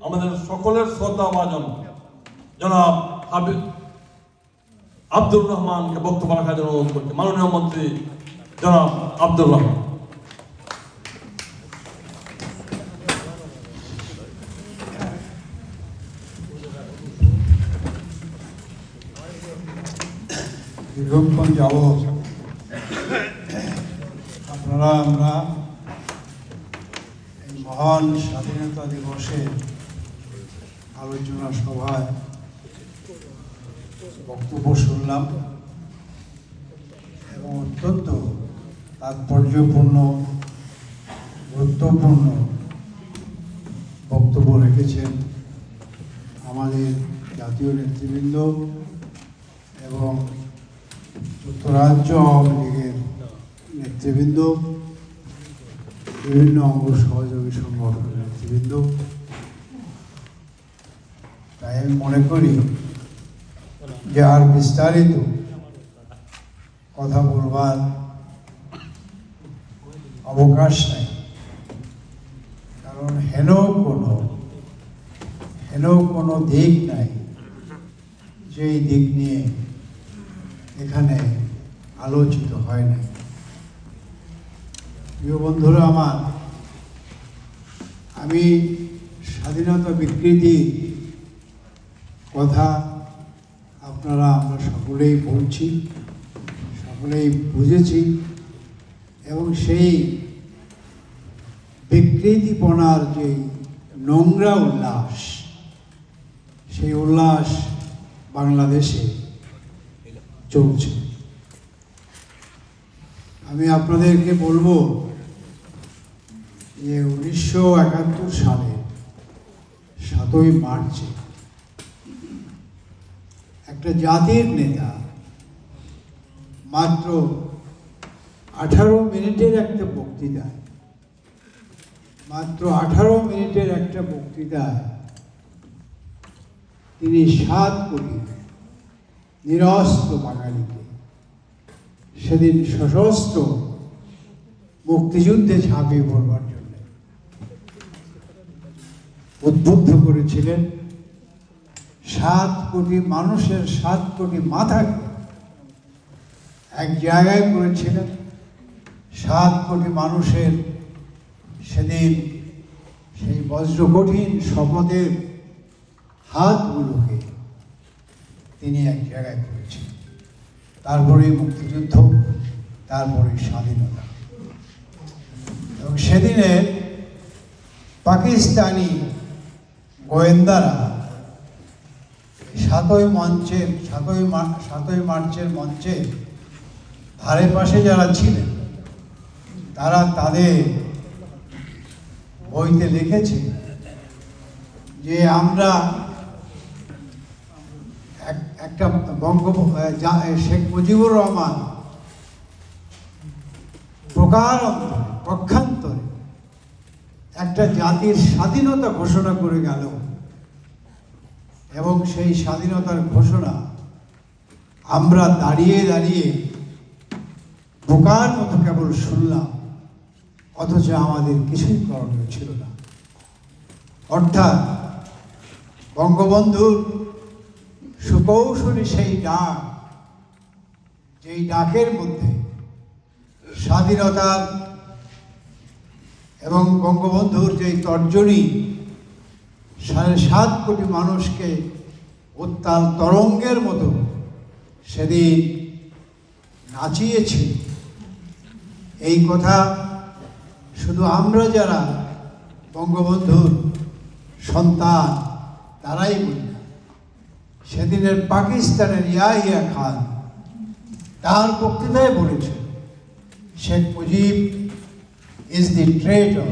আমাদের সকলের শ্রদ্ধা ভাজন জনাব আব্দুর রহমানকে বক্তব্য রাখার জন্য অনুরোধ করছি। মাননীয় মন্ত্রী জনাব আব্দুর রহমান। দীর্ঘক্ষণ যাবৎ আমরা এই মহান স্বাধীনতা দিবসে আলোচনা সভায় বক্তব্য শুনলাম এবং অত্যন্ত তাৎপর্যপূর্ণ গুরুত্বপূর্ণ বক্তব্য রেখেছেন আমাদের জাতীয় নেতৃবৃন্দ এবং যুক্তরাজ্য আওয়ামী লীগের নেতৃবৃন্দ, বিভিন্ন অঙ্গ সহযোগী সংগঠনের নেতৃবৃন্দ। তাই আমি মনে করি যে আর বিস্তারিত কথা বলবার অবকাশ নাই, কারণ হেন কোনো দিক নাই যেই দিক নিয়ে এখানে আলোচিত হয় না। প্রিয় বন্ধুরা আমার, আমি স্বাধীনতা বিকৃতি কথা আমরা সকলেই বলছি, সকলেই বুঝেছি এবং সেই বিকৃতিপনার যে নোংরা উল্লাস, সেই উল্লাস বাংলাদেশে চলছে। আমি আপনাদেরকে বলবো যে 1971 সালে 7ই মার্চে একটা জাতির নেতা মাত্র 18 মিনিটের একটা বক্তৃতায় তিনি 7 কোটি নিরস্ত্র বাঙালিকে সেদিন সশস্ত্র মুক্তিযুদ্ধে ঝাঁপিয়ে পড়বার জন্য উদ্বুদ্ধ করেছিলেন। 7 কোটি মানুষের 7 কোটি মাথাকে এক জায়গায় করেছিলেন। 7 কোটি মানুষের সেদিন সেই বজ্রকঠিন শপথের হাতগুলোকে তিনি এক জায়গায় করেছেন। তারপরে মুক্তিযুদ্ধ, তারপরে স্বাধীনতা। এবং সেদিনে পাকিস্তানি গোয়েন্দারা 7ই মার্চের মঞ্চে ধারে পাশে যারা ছিলেন তারা তাদের বইতে লিখেছে যে আমরা একটা শেখ মুজিবুর রহমান প্রক্ষান্তরে একটা জাতির স্বাধীনতা ঘোষণা করে গেল এবং সেই স্বাধীনতার ঘোষণা আমরা দাঁড়িয়ে দাঁড়িয়ে বোকার মতো কেবল শুনলাম, অথচ আমাদের কিছুই করণীয় ছিল না। অর্থাৎ বঙ্গবন্ধুর সুকৌশলী সেই ডাক, যেই ডাকের মধ্যে স্বাধীনতার এবং বঙ্গবন্ধুর যেই তর্জনী 7.5 কোটি মানুষকে উত্তাল তরঙ্গের মতো সেদিন নাচিয়েছে, এই কথা শুধু আমরা যারা বঙ্গবন্ধুর সন্তান তারাই বলি না। সেদিনের পাকিস্তানের ইয়াহিয়া খান তার বক্তৃতায় বলেছে, Sheikh Mujib is the traitor.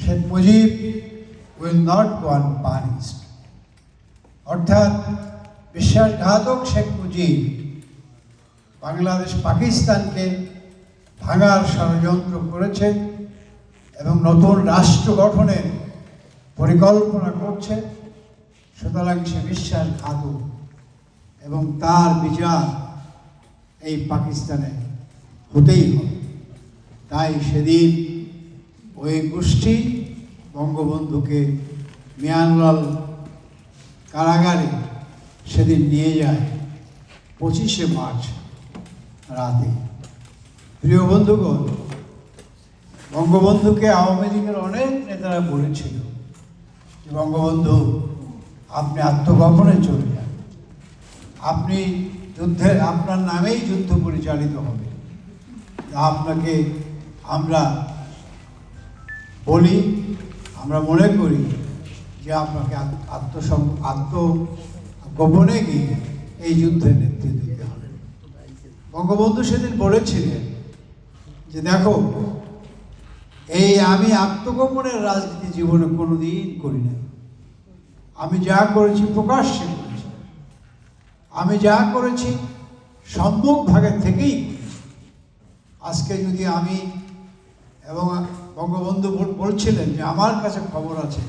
Sheikh Mujib will not go unpunished. অর্থাৎ বিশ্বাসঘাতক শেখ মুজিব বাংলাদেশ পাকিস্তানকে ভাঙার ষড়যন্ত্র করেছে এবং নতুন রাষ্ট্র গঠনের পরিকল্পনা করছে। সুতরাং সে বিশ্বাসঘাতক এবং তার বিচার এই পাকিস্তানে হতেই হবে। তাই সেদিন ওই গোষ্ঠী বঙ্গবন্ধুকে মিয়ানলাল কারাগারে সেদিন নিয়ে যায় 25শে মার্চ রাতে। প্রিয় বন্ধুগণ, বঙ্গবন্ধুকে আওয়ামী লীগের অনেক নেতারা বলেছিল যে বঙ্গবন্ধু আপনি আত্মগোপনে চলে যান, আপনি যুদ্ধের আপনার নামেই যুদ্ধ পরিচালিত হবে। আপনাকে আমরা বলি, আমরা মনে করি যে আপনাকে আত্মগোপনে গিয়ে এই যুদ্ধের নেতৃত্ব দিতে হবে। বঙ্গবন্ধু সেদিন বলেছিলেন যে দেখো, এই আমি আত্মগোপনের রাজনীতি জীবনে কোনোদিন করি নাই। আমি যা করেছি প্রকাশ্যে করেছি, আমি যা করেছি সম্মুখ ভাগে থেকেই করেছি। আজকে যদি আমি এবং বঙ্গবন্ধু বলছিলেন যে আমার কাছে খবর আছে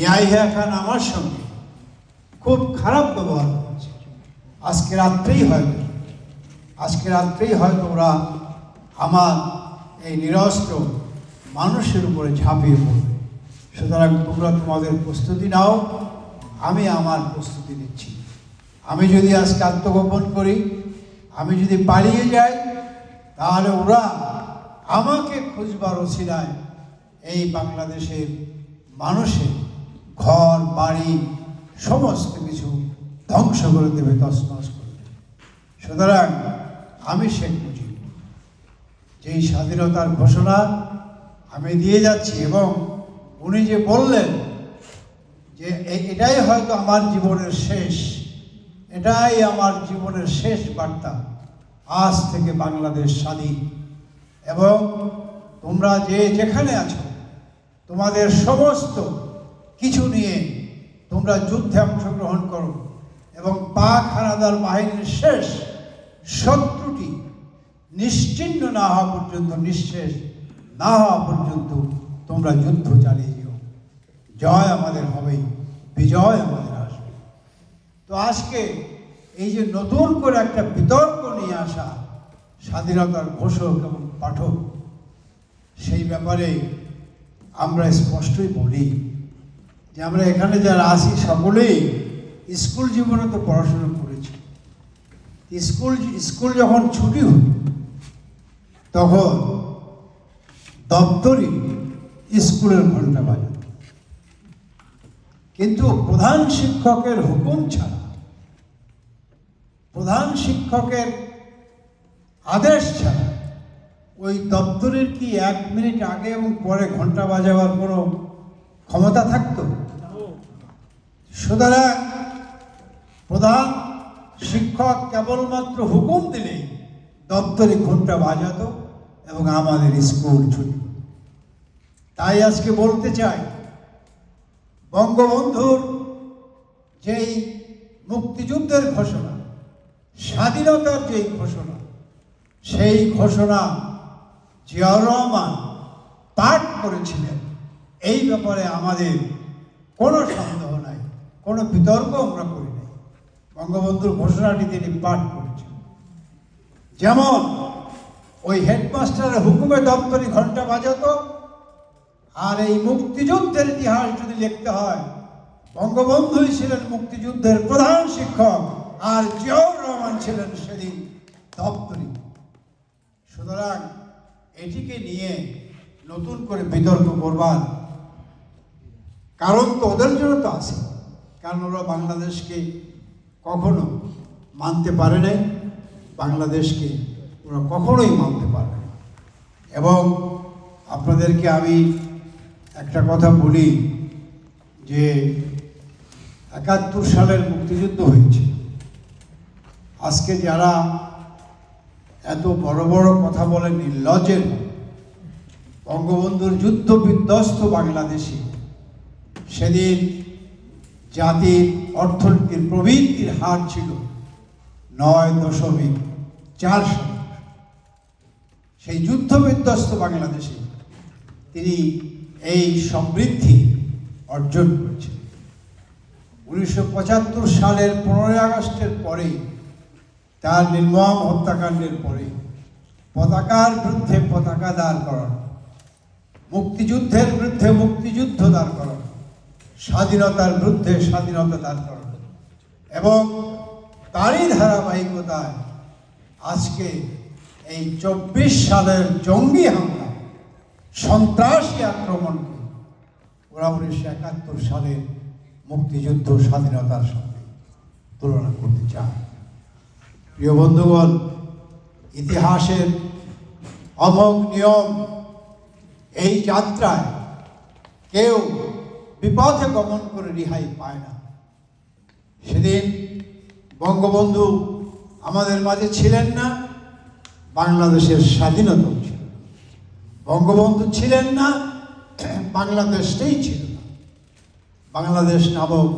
ইয়াহিয়া খান আমার সঙ্গে খুব খারাপ ব্যবহার করেছে, আজকে রাত্রেই হয়তো ওরা আমার এই নিরস্ত্র মানুষের উপরে ঝাঁপিয়ে পড়বে। সুতরাং তোমরা তোমাদের প্রস্তুতি নাও, আমি আমার প্রস্তুতি নিচ্ছি। আমি যদি আজকে আত্মগোপন করি, আমি যদি পালিয়ে যাই, তাহলে ওরা আমাকে খুঁজবার ওসিলায় এই বাংলাদেশের মানুষের ঘর বাড়ি সমস্ত কিছু ধ্বংস করে দেবে, তছনছ করে দেবে। সুতরাং আমি শেখ মুজিব যেই স্বাধীনতার ঘোষণা আমি দিয়ে যাচ্ছি, এবং উনি যে বললেন যে এটাই হয়তো আমার জীবনের শেষ, এটাই আমার জীবনের শেষ বার্তা, আজ থেকে বাংলাদেশ স্বাধীন, এবং তোমরা যে যেখানে আছো তোমাদের সমস্ত কিছু নিয়ে তোমরা যুদ্ধে অংশগ্রহণ করো, এবং পাক হানাদার বাহিনীর শেষ শত্রুটি নিশ্চিহ্ন না হওয়া পর্যন্ত, নিঃশেষ না হওয়া পর্যন্ত তোমরা যুদ্ধ চালিয়ে যেও। জয় আমাদের হবেই, বিজয় আমাদের আসবে। তো আজকে এই যে নতুন করে একটা বিতর্ক নিয়ে আসা স্বাধীনতার ঘোষক এবং পাঠক, সেই ব্যাপারে আমরা স্পষ্টই বলি যে আমরা এখানে যারা আছি সকলেই স্কুল জীবনে তো পড়াশোনা করেছি। স্কুল যখন ছুটি হতো তখন দপ্তরি স্কুলের ঘন্টা বাজত, কিন্তু প্রধান শিক্ষকের হুকুম ছাড়া, প্রধান শিক্ষকের আদেশ ছাড়া ওই দপ্তরের কি 1 মিনিট আগে এবং পরে ঘন্টা বাজাবার কোনো ক্ষমতা থাকতো? সুতরাং প্রধান শিক্ষক কেবলমাত্র হুকুম দিলেই দপ্তরে ঘন্টা বাজাতো এবং আমাদের স্কুল ছুটি। তাই আজকে বলতে চাই, বঙ্গবন্ধুর যেই মুক্তিযুদ্ধের ঘোষণা, স্বাধীনতার যেই ঘোষণা, সেই ঘোষণা জিয়াউর রহমান পাঠ করেছিলেন, এই ব্যাপারে আমাদের কোনো সন্দেহ নাই, কোনো বিতর্ক আমরা করি নাই। বঙ্গবন্ধুর ঘোষণাটি তিনি পাঠ করেছেন। যেমন ওই হেডমাস্টারের হুকুমে দপ্তরি ঘন্টা বাজাতো, আর এই মুক্তিযুদ্ধের ইতিহাস যদি লিখতে হয়, বঙ্গবন্ধুই ছিলেন মুক্তিযুদ্ধের প্রধান শিক্ষক, আর জিয়াউর রহমান ছিলেন সেদিন দপ্তরি। সুতরাং এটিকে নিয়ে নতুন করে বিতর্ক করবার কারণ তো ওদের জন্য তো আছে, কারণ ওরা বাংলাদেশকে কখনো মানতে পারে নাই, বাংলাদেশকে ওরা কখনোই মানতে পারবে না। এবং আপনাদেরকে আমি একটা কথা বলি যে 71 সালের মুক্তিযুদ্ধ হয়েছে। আজকে যারা এত বড় বড় কথা বলে নির্লজ্জের, বঙ্গবন্ধুর যুদ্ধ বিধ্বস্ত বাংলাদেশে সেদিন জাতির অর্থনীতির প্রবৃদ্ধির হার ছিল 9.4%। সেই যুদ্ধ বিধ্বস্ত বাংলাদেশে তিনি এই সমৃদ্ধি অর্জন করেছেন। 1975 সালের 15ই আগস্টের পরে, তার নির্মম হত্যাকাণ্ডের পরে পতাকার বিরুদ্ধে পতাকা দাঁড় করানো, মুক্তিযুদ্ধের বিরুদ্ধে মুক্তিযুদ্ধ দাঁড় করানো, স্বাধীনতার বিরুদ্ধে স্বাধীনতা দাঁড় করানো, এবং তারই ধারাবাহিকতায় আজকে এই 24 সালের জঙ্গি হামলা, সন্ত্রাসী আক্রমণকে ওরা 1971 সালের মুক্তিযুদ্ধ স্বাধীনতার সঙ্গে তুলনা করতে চায়। প্রিয় বন্ধুগণ, ইতিহাসের অমোঘ নিয়ম, এই যাত্রায় কেউ বিপথে গমন করে রেহাই পায় না। সেদিন বঙ্গবন্ধু আমাদের মাঝে ছিলেন না, বাংলাদেশের স্বাধীনতাও ছিল। বঙ্গবন্ধু ছিলেন না, বাংলাদেশটাই ছিল না। বাংলাদেশ নামক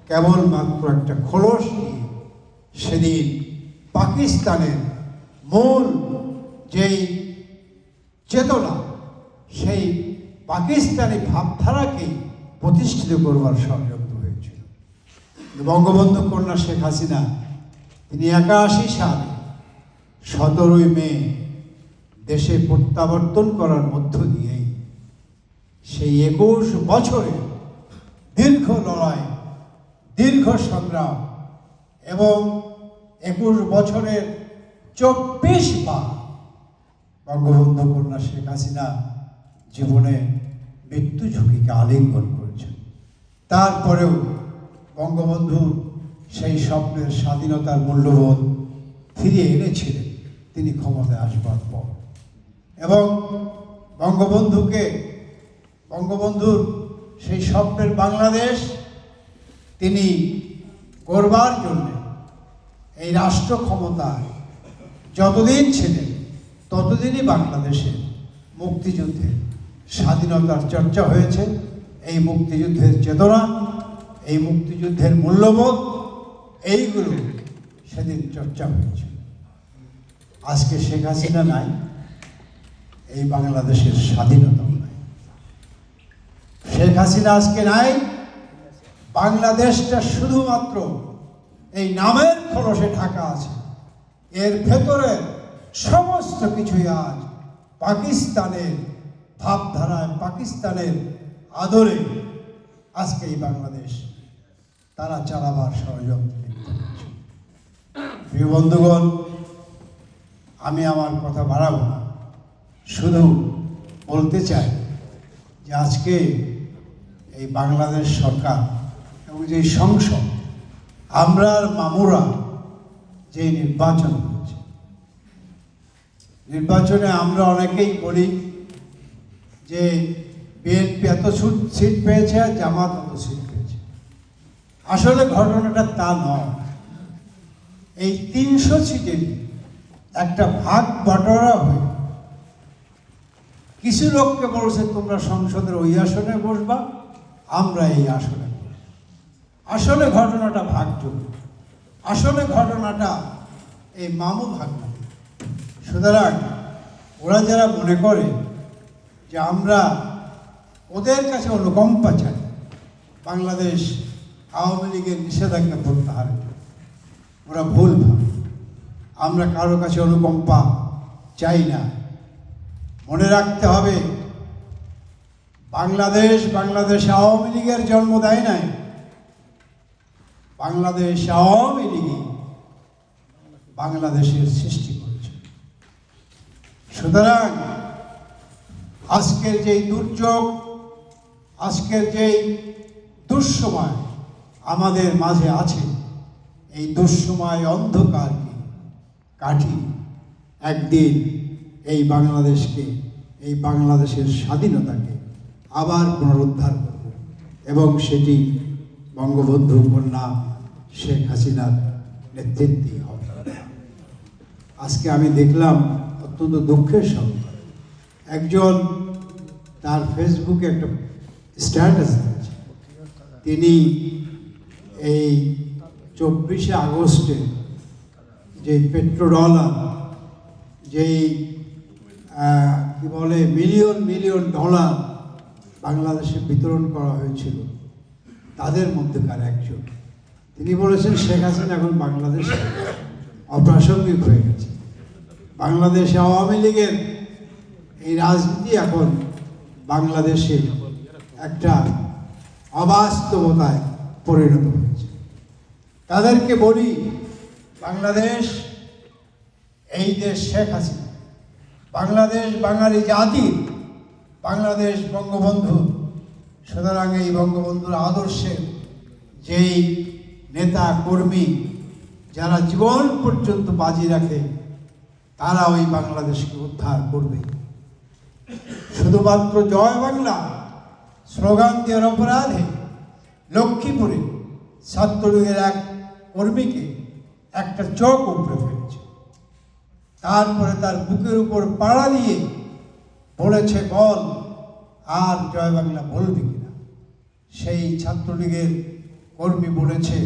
কেবলমাত্র একটা খোলস নিয়ে সেদিন পাকিস্তানের মূল যেই চেতনা, সেই পাকিস্তানি ভাবধারাকেই প্রতিষ্ঠিত করবার ষড়যন্ত্র হয়েছিল। বঙ্গবন্ধু কন্যা শেখ হাসিনা তিনি 81 সালে 17 মে দেশে প্রত্যাবর্তন করার মধ্য দিয়েই সেই 21 বছরের দীর্ঘ লড়াই, দীর্ঘ সংগ্রাম এবং 21 বছরের 24 বার বঙ্গবন্ধু কন্যা শেখ হাসিনা জীবনে মৃত্যু ঝুঁকিকে আলিঙ্গন করেছেন। তারপরেও বঙ্গবন্ধু সেই স্বপ্নের স্বাধীনতার মূল্যবোধ ফিরিয়ে এনেছিলেন তিনি ক্ষমতায় আসবার পর, এবং বঙ্গবন্ধুর সেই স্বপ্নের বাংলাদেশ তিনি গড়বার জন্য এই রাষ্ট্র ক্ষমতায় যতদিন ছিলেন ততদিনই বাংলাদেশের মুক্তিযুদ্ধের স্বাধীনতার চর্চা হয়েছে। এই মুক্তিযুদ্ধের চেতনা, এই মুক্তিযুদ্ধের মূল্যবোধ, এইগুলো সেদিন চর্চা হয়েছে। আজকে শেখ হাসিনা নাই, এই বাংলাদেশের স্বাধীনতাও নাই। শেখ হাসিনা আজকে নাই, বাংলাদেশটা শুধুমাত্র এই নামের খোলসে ঢাকা আছে। এর ভেতরে সমস্ত কিছুই আজ পাকিস্তানের ভাবধারায়, পাকিস্তানের আদরে আজকে এই বাংলাদেশ তারা চালাবার ষড়যন্ত্র লিপ্ত হচ্ছে। প্রিয় বন্ধুগণ, আমি আমার কথা বাড়াবো না, শুধু বলতে চাই যে আজকে এই বাংলাদেশ সরকার এবং যে সংসদ, আমরা আর মামুরা যে নির্বাচন হয়েছে, নির্বাচনে আমরা অনেকেই বলি যে বিএনপি এত সিট পেয়েছে আর জামাত এত সিট পেয়েছে। আসলে ঘটনাটা তা নয়। এই 300 সিটের একটা ভাগ বটরা হয়ে কিছু লোককে বলছে তোমরা সংসদের ওই আসনে বসবা, আমরা এই আসনে বসবো। আসলে ঘটনাটা ভাগযোগ্য, আসলে ঘটনাটা এই মামু ভাগ না। সুতরাং ওরা যারা মনে করে যে আমরা ওদের কাছে অনুকম্পা চাই বাংলাদেশ আওয়ামী লীগের নিষেধাজ্ঞা প্রত্যাহারের, ওরা ভুল ভাবে। আমরা কারো কাছে অনুকম্পা চাই না। মনে রাখতে হবে, বাংলাদেশ আওয়ামী লীগের জন্ম দেয় নাই, বাংলাদেশ আওয়ামী লীগই বাংলাদেশের সৃষ্টি করেছে। সুতরাং আজকের যেই দুর্যোগ, আজকের যেই দুঃসময় আমাদের মাঝে আছে, এই দুঃসময় অন্ধকারকে কাটিয়ে একদিন এই বাংলাদেশকে, এই বাংলাদেশের স্বাধীনতাকে আবার পুনরুদ্ধার করব, এবং সেটি বঙ্গবন্ধু কন্যা শেখ হাসিনার নেতৃত্বেই হবে। আজকে আমি দেখলাম অত্যন্ত দুঃখের সঙ্গে একজন তার ফেসবুকে একটা স্ট্যাটাস দিয়েছে। তিনি এই 24শে আগস্টে যে পেট্রোডলার, যেই কি বলে মিলিয়ন ডলার বাংলাদেশে বিতরণ করা হয়েছিল, তাদের মধ্যেকার একজন। তিনি বলেছেন শেখ হাসিনা এখন বাংলাদেশে অপ্রাসঙ্গিক হয়ে গেছে। বাংলাদেশ আওয়ামী লীগের এই রাজনীতি এখন বাংলাদেশে একটা অবাস্তবতায় পরিণত হয়েছে। তাদেরকে বলি, বাংলাদেশ এই দেশ শেখ হাসিনা, বাংলাদেশ বাঙালি জাতির, বাংলাদেশ বঙ্গবন্ধু। সুতরাং এই বঙ্গবন্ধুর আদর্শে যেই নেতা কর্মী যারা জীবন পর্যন্ত বাজি রাখে, তারা ওই বাংলাদেশকে উদ্ধার করবে। শুধুমাত্র জয় বাংলা স্লোগান দেওয়ার অপরাধে লক্ষ্মীপুরে ছাত্রলীগের এক কর্মীকে একটা চোখ উপড়ে ফেলেছে। তারপরে তার বুকের উপর পাড়া দিয়ে বলেছে, বল আর জয় বাংলা বলবি কিনা। সেই ছাত্রলীগের কর্মী বলেছে,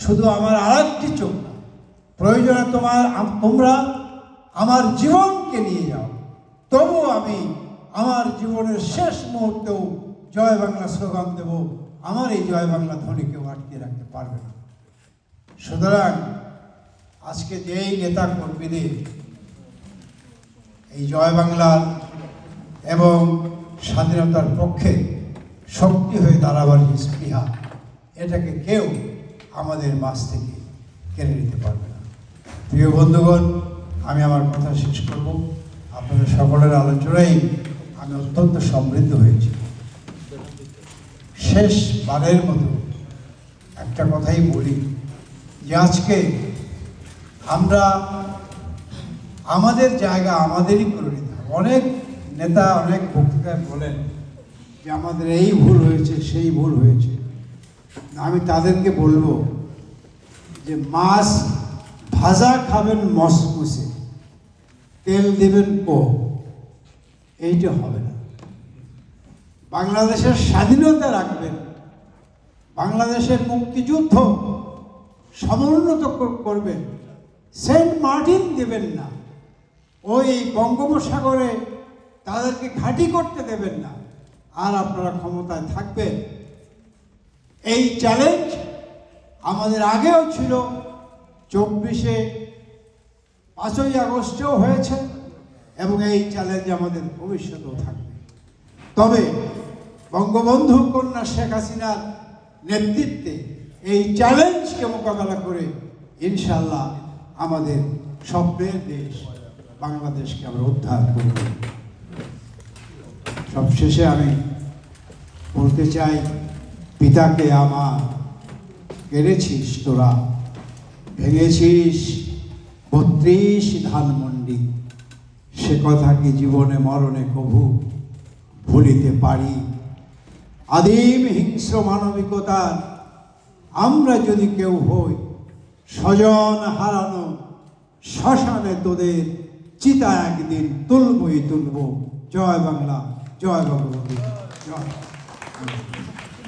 শুধু আমার আরেকটি চোখ না, প্রয়োজনে তোমরা আমার জীবনকে নিয়ে যাও, তবু আমি আমার জীবনের শেষ মুহূর্তেও জয় বাংলা স্লোগান দেব। আমার এই জয় বাংলা ধ্বনি কেউ আটকে রাখতে পারবে না। সুতরাং আজকে যেই নেতা কর্মীদের এই জয় বাংলার এবং স্বাধীনতার পক্ষে শক্তি হয়ে দাঁড়াবার যে স্পৃহা, এটাকে কেউ আমাদের মাঝ থেকে কেড়ে নিতে পারবে না। প্রিয় বন্ধুগণ, আমি আমার কথা শেষ করব। আপনাদের সকলের আলোচনায় আমি অত্যন্ত সমৃদ্ধ হয়েছি। শেষবারের মতো একটা কথাই বলি যে আজকে আমরা আমাদের জায়গা আমাদেরই করে নিতে হবে। অনেক নেতা অনেক বক্তৃতায় বলেন যে আমাদের এই ভুল হয়েছে, সেই ভুল হয়েছে। আমি তাদেরকে বলবো যে মাছ ভাজা খাবেন মসমুসে, তেল দেবেন কম, এইটা হবে না। বাংলাদেশের স্বাধীনতা রাখবেন, বাংলাদেশের মুক্তিযুদ্ধ সমুন্নত করবেন, সেন্ট মার্টিন দেবেন না, ওই বঙ্গোপসাগরে তাদেরকে ঘাঁটি করতে দেবেন না, আর আপনারা ক্ষমতায় থাকবেন। এই চ্যালেঞ্জ আমাদের আগেও ছিল, 24শে 5ই আগস্টেও হয়েছে, এবং এই চ্যালেঞ্জ আমাদের ভবিষ্যতেও থাকবে। তবে বঙ্গবন্ধু কন্যা শেখ হাসিনার নেতৃত্বে এই চ্যালেঞ্জকে মোকাবেলা করে ইনশাল্লাহ আমাদের স্বপ্নের দেশ বাংলাদেশকে আমরা উদ্ধার করব। সবশেষে আমি বলতে চাই, পিতাকে আমার কেড়েছিস তোরা, ভেঙেছিস 32 ধানমন্ডি, সে কথা কি জীবনে মরণে কভু ভুলিতে পারি। আদিম হিংস্র মানবিকতার আমরা যদি কেউ হই, স্বজন হারানো শ্মশানে তোদের চিতা একদিন তুলবই তুলব। জয় বাংলা, জয় বঙ্গবন্ধু, জয়।